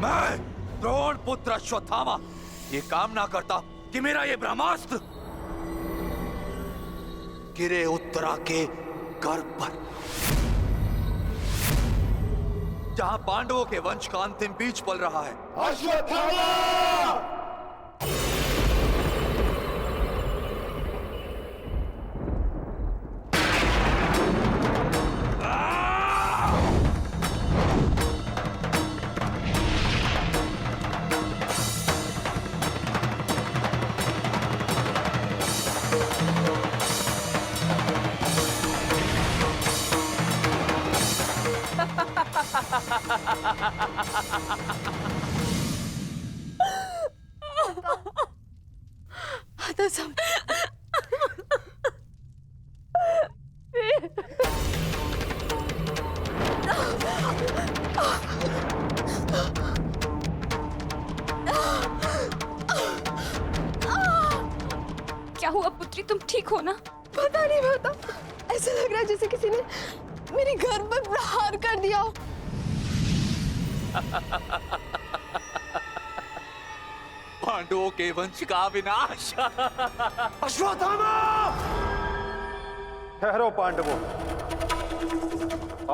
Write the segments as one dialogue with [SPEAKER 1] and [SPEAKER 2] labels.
[SPEAKER 1] मैं द्रोण पुत्र अश्वत्थामा ये कामना करता कि मेरा ये ब्रह्मास्त्र गिरे उत्तरा के गर्भ पर, जहां पांडवों के वंश का अंतिम बीज पल रहा है।
[SPEAKER 2] अश्वत्थामा!
[SPEAKER 3] क्या हुआ पुत्री, तुम ठीक हो ना?
[SPEAKER 4] पता नहीं माता, ऐसा लग रहा है जैसे किसी ने मेरी गर्भ पर प्रहार कर दिया हो।
[SPEAKER 1] पांडवों के वंश का विनाश।
[SPEAKER 2] अश्वत्थामा!
[SPEAKER 5] ठहरो पांडवों,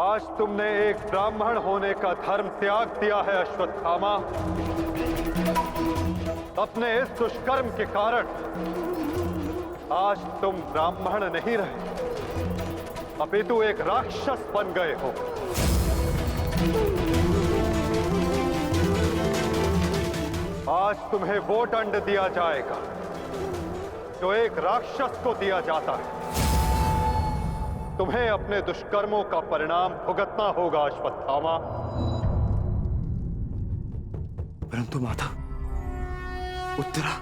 [SPEAKER 5] आज तुमने एक ब्राह्मण होने का धर्म त्याग दिया है अश्वत्थामा। अपने इस दुष्कर्म के कारण आज तुम ब्राह्मण नहीं रहे, अपितु एक राक्षस बन गए हो। आज तुम्हें वो दंड दिया जाएगा जो एक राक्षस को दिया जाता है। तुम्हें अपने दुष्कर्मों का परिणाम भुगतना होगा अश्वत्थामा।
[SPEAKER 2] परंतु माता, उत्तरा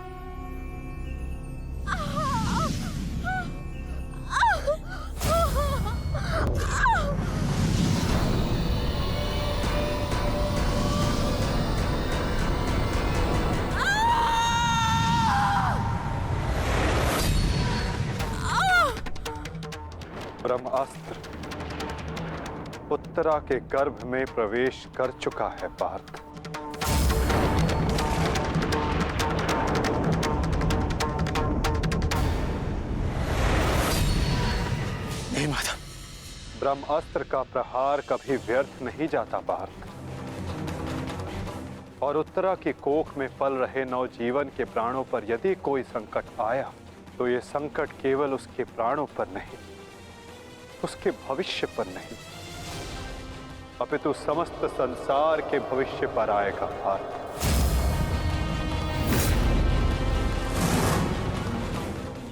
[SPEAKER 5] ब्रह्मास्त्र उत्तरा के गर्भ में प्रवेश कर चुका है पार्थ।
[SPEAKER 2] नहीं माता,
[SPEAKER 5] ब्रह्मास्त्र का प्रहार कभी व्यर्थ नहीं जाता पार्थ। और उत्तरा की कोख में पल रहे नवजीवन के प्राणों पर यदि कोई संकट आया तो ये संकट केवल उसके प्राणों पर नहीं, उसके भविष्य पर नहीं, अपितु समस्त संसार के भविष्य पर आएगा पार्थ।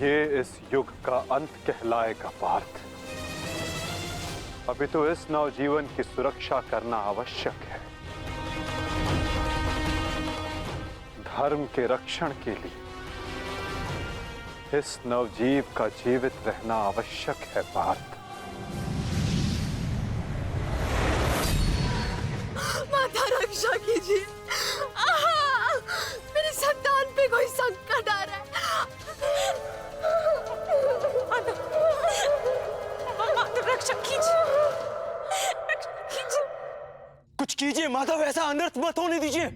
[SPEAKER 5] ये इस युग का अंत कहलाएगा पार्थ। अपितु इस नवजीवन की सुरक्षा करना आवश्यक है। धर्म के रक्षण के लिए इस नवजीव का जीवित रहना आवश्यक है पार्थ।
[SPEAKER 4] माता रक्षा कीजिए, मेरी संतान पे कोई संकट आ रहा है।
[SPEAKER 3] माता रक्षा कीजिए, रक्षा कीजिए।
[SPEAKER 2] कुछ कीजिए माता, वैसा अनर्थ मत होने दीजिए।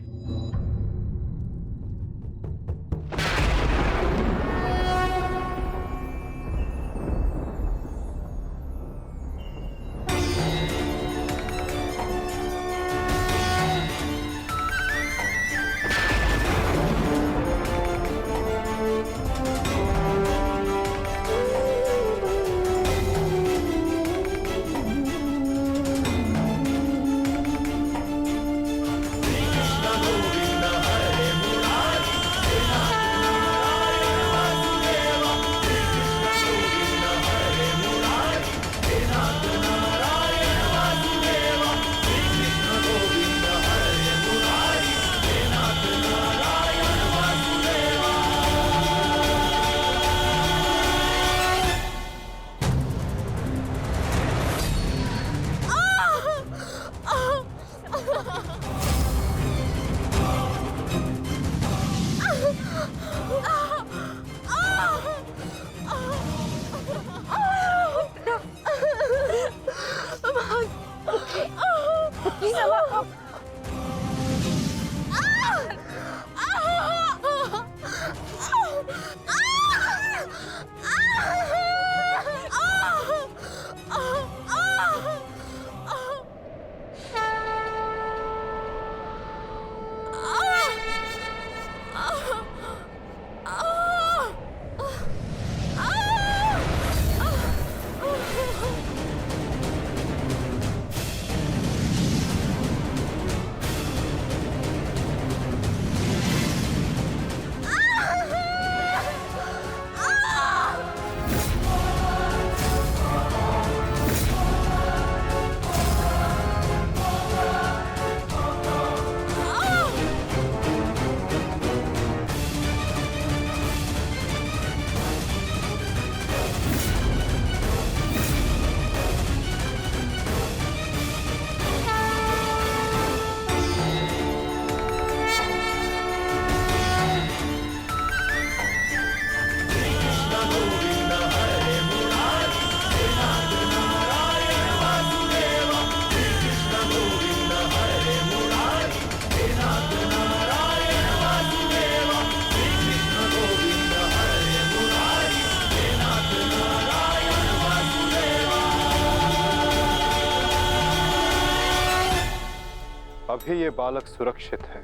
[SPEAKER 5] भी ये बालक सुरक्षित है।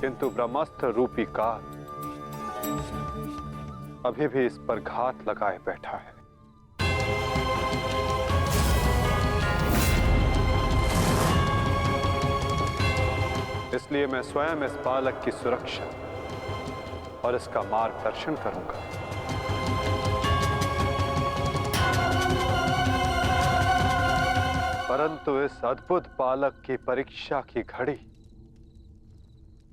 [SPEAKER 5] किंतु ब्रह्मास्त्र रूपी काल अभी भी इस पर घात लगाए बैठा है। इसलिए मैं स्वयं इस बालक की सुरक्षा और इसका मार्गदर्शन करूंगा। परंतु इस अद्भुत बालक की परीक्षा की घड़ी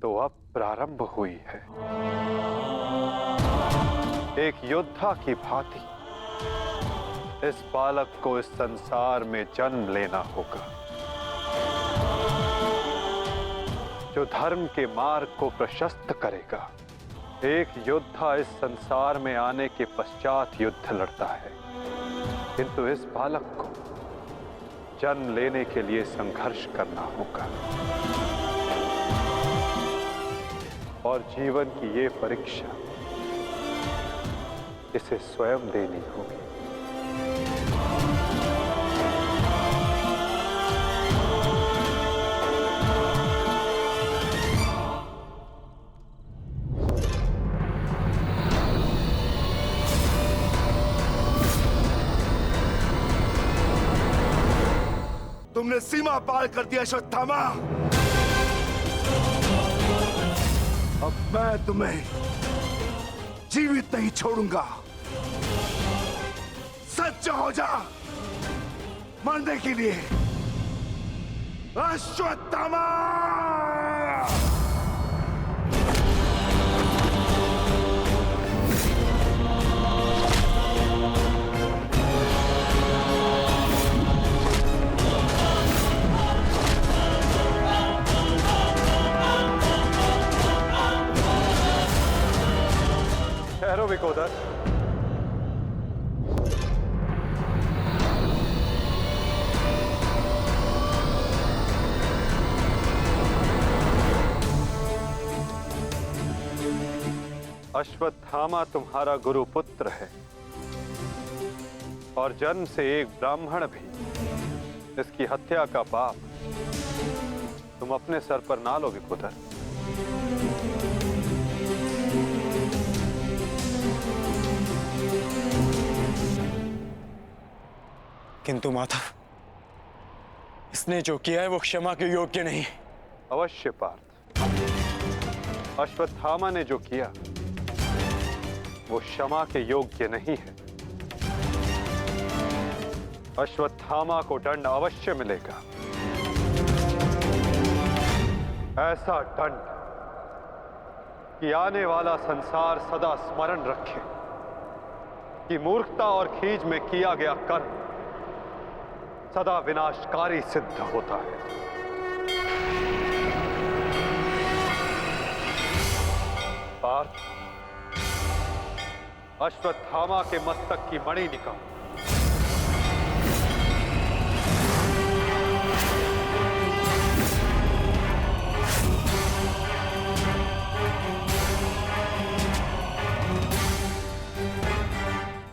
[SPEAKER 5] तो अब प्रारंभ हुई है। एक योद्धा की भांति इस बालक को इस संसार में जन्म लेना होगा, जो धर्म के मार्ग को प्रशस्त करेगा। एक योद्धा इस संसार में आने के पश्चात युद्ध लड़ता है, किंतु इस बालक को जन्म लेने के लिए संघर्ष करना होगा और जीवन की ये परीक्षा इसे स्वयं देनी होगी।
[SPEAKER 6] तुमने सीमा पार कर दिया अश्वत्थामा। अब मैं तुम्हें जीवित नहीं छोड़ूंगा। सच्चा हो जा मरने के लिए अश्वत्थामा।
[SPEAKER 5] ठहरो विकोदर। अश्वत्थामा तुम्हारा गुरु पुत्र है और जन्म से एक ब्राह्मण भी। इसकी हत्या का पाप तुम अपने सर पर ना लो विकोदर।
[SPEAKER 2] किंतु माता, इसने जो किया है वो क्षमा के योग्य नहीं।
[SPEAKER 5] अवश्य पार्थ, अश्वत्थामा ने जो किया वो क्षमा के योग्य नहीं है। अश्वत्थामा को दंड अवश्य मिलेगा। ऐसा दंड कि आने वाला संसार सदा स्मरण रखे कि मूर्खता और खीज में किया गया कर्म सदा विनाशकारी सिद्ध होता है। पार्थ, अश्वत्थामा के मस्तक की मणि निकाल।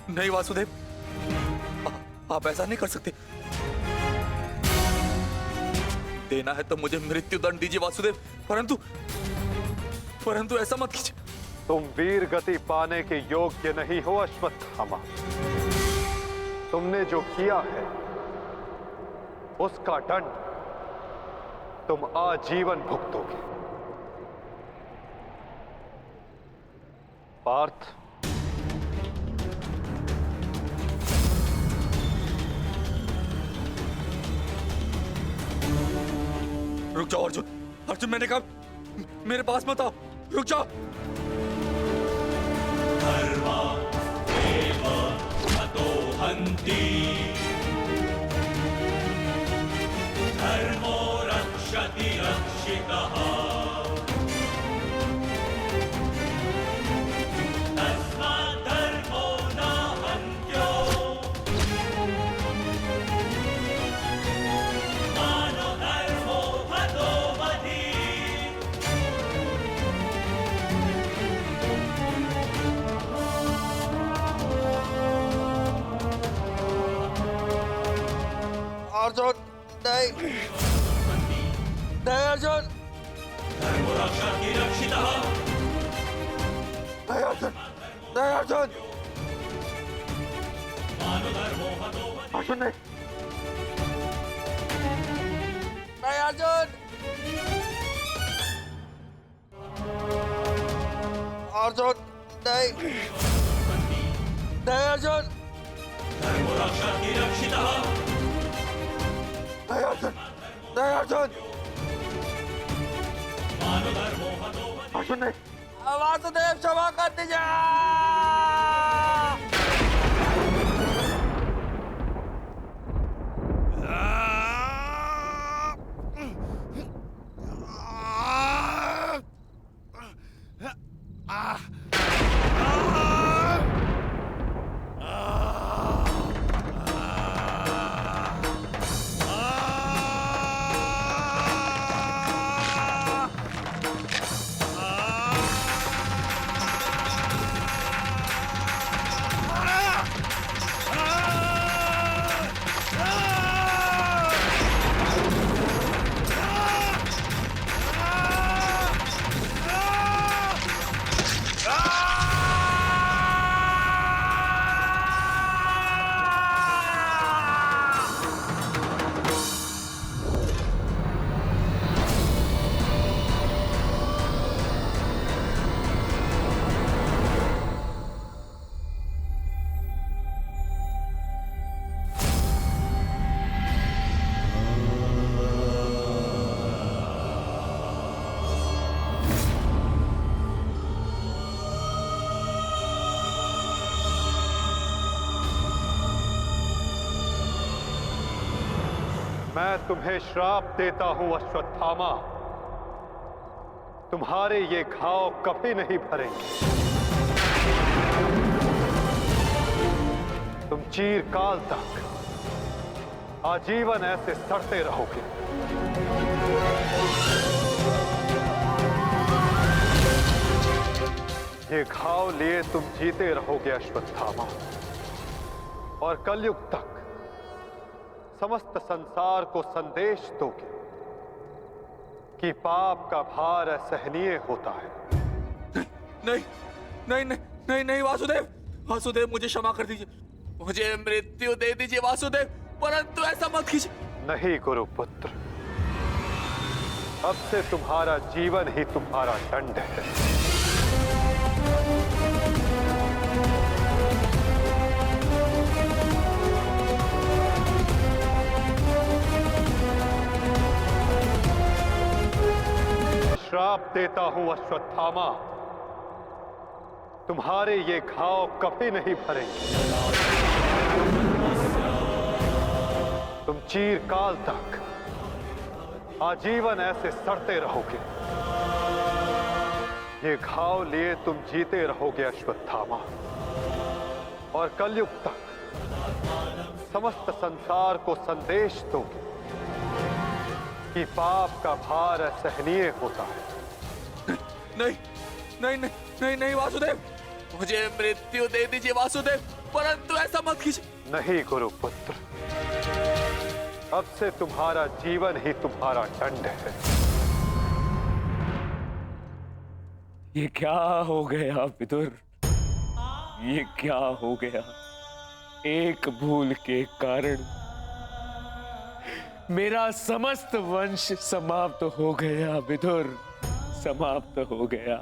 [SPEAKER 1] नहीं वासुदेव, आप ऐसा नहीं कर सकते। देना है तो मुझे मृत्युदंड दीजिए वासुदेव, परंतु ऐसा मत कीजिए।
[SPEAKER 5] तुम वीर गति पाने के योग्य नहीं हो अश्वत्थामा। तुमने जो किया है उसका दंड तुम आजीवन भुगतोगे। पार्थ,
[SPEAKER 1] रुक जाओ अर्जुन। अर्जुन, मैंने कहा मेरे पास मत आओ, रुक जाओ।
[SPEAKER 7] धर्मा एव हतो हन्ति, धर्मो रक्षति रक्षितः। तस्मात् धर्मो न हन्त्यो, मानो धर्मो हतो वधि।
[SPEAKER 1] अर्जुन नहीं नहीं अर्जुन
[SPEAKER 7] धर्मरक्षति रक्षितः
[SPEAKER 1] नहीं अर्जुन नहीं अर्जुन
[SPEAKER 7] मानधर्मो हतो
[SPEAKER 1] अर्जुन नहीं नहीं अर्जुन अर्जुन नहीं नहीं अर्जुन
[SPEAKER 7] धर्मरक्षति रक्षितः
[SPEAKER 1] नहीं अर्जुन नहीं अर्जुन
[SPEAKER 7] मानधर्मो हतो
[SPEAKER 1] अर्जुन नहीं वासुदेव क्षमा कर दीजिए
[SPEAKER 5] मैं तुम्हें श्राप देता हूं अश्वत्थामा, तुम्हारे ये घाव कभी नहीं भरेंगे। तुम चीरकाल तक आजीवन ऐसे सड़ते रहोगे। ये घाव लिए तुम जीते रहोगे अश्वत्थामा, और कलयुग तक समस्त संसार को संदेश दोगे कि पाप का भार असहनीय होता है।
[SPEAKER 1] नहीं नहीं नहीं नहीं नहीं वासुदेव वासुदेव मुझे क्षमा कर दीजिए, मुझे मृत्यु दे दीजिए वासुदेव, परंतु ऐसा मत कीजिए।
[SPEAKER 5] नहीं गुरुपुत्र, अब से तुम्हारा जीवन ही तुम्हारा दंड है। श्राप देता हूं अश्वत्थामा, तुम्हारे ये घाव कभी नहीं भरेंगे। तुम चीरकाल तक आजीवन ऐसे सड़ते रहोगे। ये घाव लिए तुम जीते रहोगे अश्वत्थामा, और कलयुग तक समस्त संसार को संदेश दोगे कि पाप का भार असहनीय होता है।
[SPEAKER 1] नहीं नहीं नहीं नहीं नहीं वासुदेव, मुझे मृत्यु दे दीजिए वासुदेव, परंतु ऐसा मत कीजिए।
[SPEAKER 5] नहीं गुरुपुत्र, अब से तुम्हारा जीवन ही तुम्हारा दंड है।
[SPEAKER 2] ये क्या हो गया विदुर, ये क्या हो गया? एक भूल के कारण मेरा समस्त वंश समाप्त हो गया विदुर, समाप्त हो गया।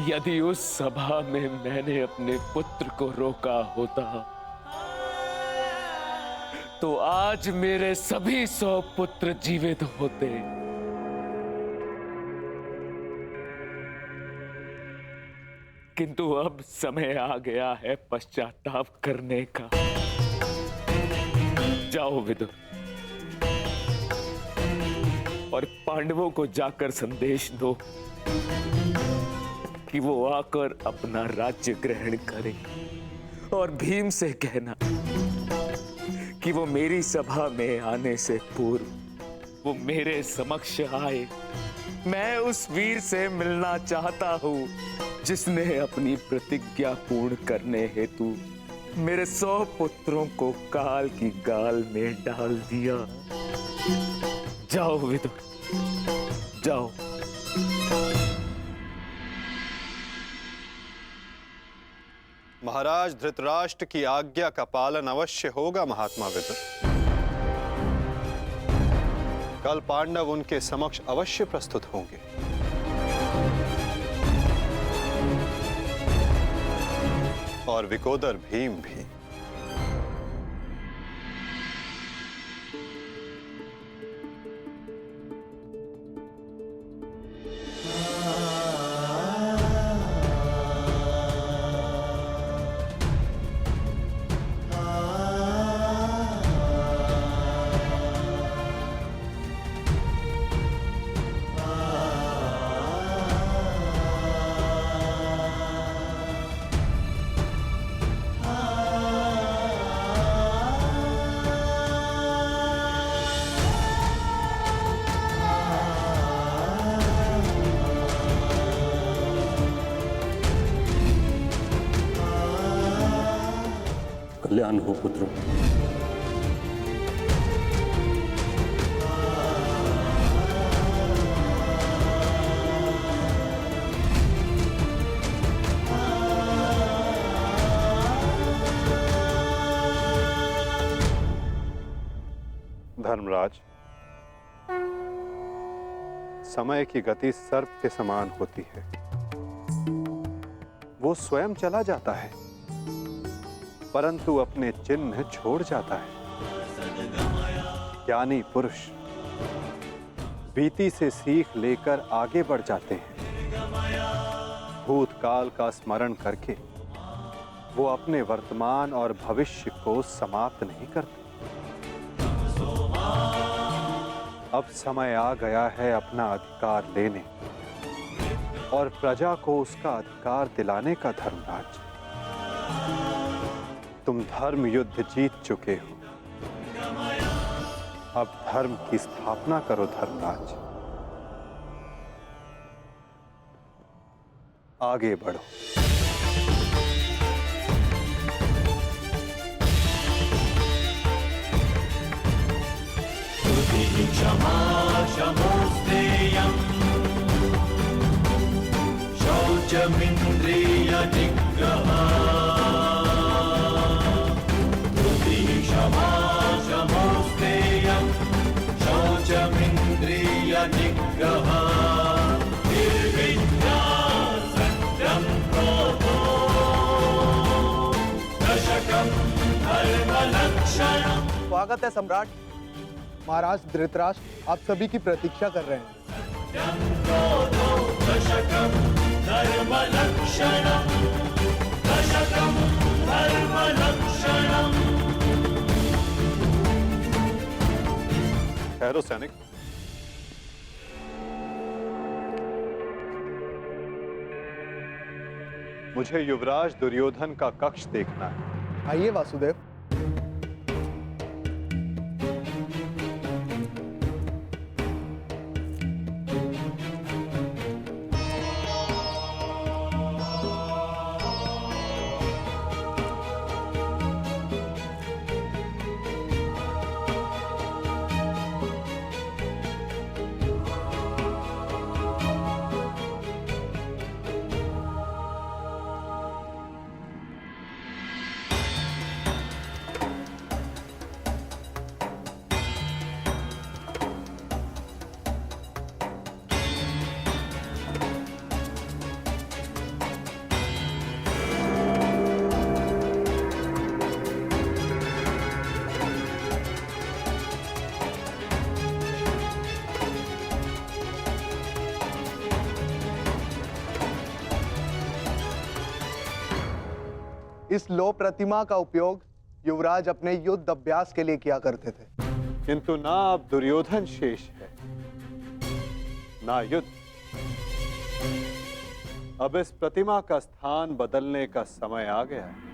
[SPEAKER 2] यदि उस सभा में मैंने अपने पुत्र को रोका होता तो आज मेरे सभी 100 पुत्र जीवित होते। किंतु अब समय आ गया है पश्चाताप करने का। जाओ विदुर, और पांडवों को जाकर संदेश दो कि वो आकर अपना राज्य ग्रहण करें, और भीम से कहना कि वो मेरी सभा में आने से पूर्व वो मेरे समक्ष आए। मैं उस वीर से मिलना चाहता हूं जिसने अपनी प्रतिज्ञा पूर्ण करने हेतु मेरे 100 पुत्रों को काल की गाल में डाल दिया। जाओ विदुर, जाओ।
[SPEAKER 5] महाराज धृतराष्ट्र की आज्ञा का पालन अवश्य होगा महात्मा विदुर। कल पांडव उनके समक्ष अवश्य प्रस्तुत होंगे। और विकोदर भीम भी।
[SPEAKER 8] कल्याण हो पुत्रों।
[SPEAKER 5] धर्मराज, समय की गति सर्प के समान होती है। वो स्वयं चला जाता है परंतु अपने चिन्ह छोड़ जाता है। ज्ञानी पुरुष बीती से सीख लेकर आगे बढ़ जाते हैं। भूतकाल का स्मरण करके वो अपने वर्तमान और भविष्य को समाप्त नहीं करते। अब समय आ गया है अपना अधिकार लेने और प्रजा को उसका अधिकार दिलाने का। धर्मराज, तुम धर्म युद्ध जीत चुके हो। अब धर्म की स्थापना करो धर्मराज। आगे बढ़ो।
[SPEAKER 7] क्षमा शमोस्तेयम् शौचमिन्द्रिय निग्रहः क्षमा शमोस्तेयम् शौचमिन्द्रिय निग्रहः निर्विद्या सत्यं क्रोधो दशकं धर्मलक्षणम्।
[SPEAKER 9] स्वागत है सम्राट। महाराज धृतराष्ट्र आप सभी की प्रतीक्षा कर रहे हैं।
[SPEAKER 7] दशकं धर्मलक्षणम् दशकं धर्मलक्षणम्।
[SPEAKER 5] ठहरो सैनिक। मुझे युवराज दुर्योधन का कक्ष देखना है।
[SPEAKER 9] आइए वासुदेव। इस लो प्रतिमा का उपयोग युवराज अपने युद्ध अभ्यास के लिए किया करते थे।
[SPEAKER 5] किंतु ना अब दुर्योधन शेष है, ना युद्ध। अब इस प्रतिमा का स्थान बदलने का समय आ गया है।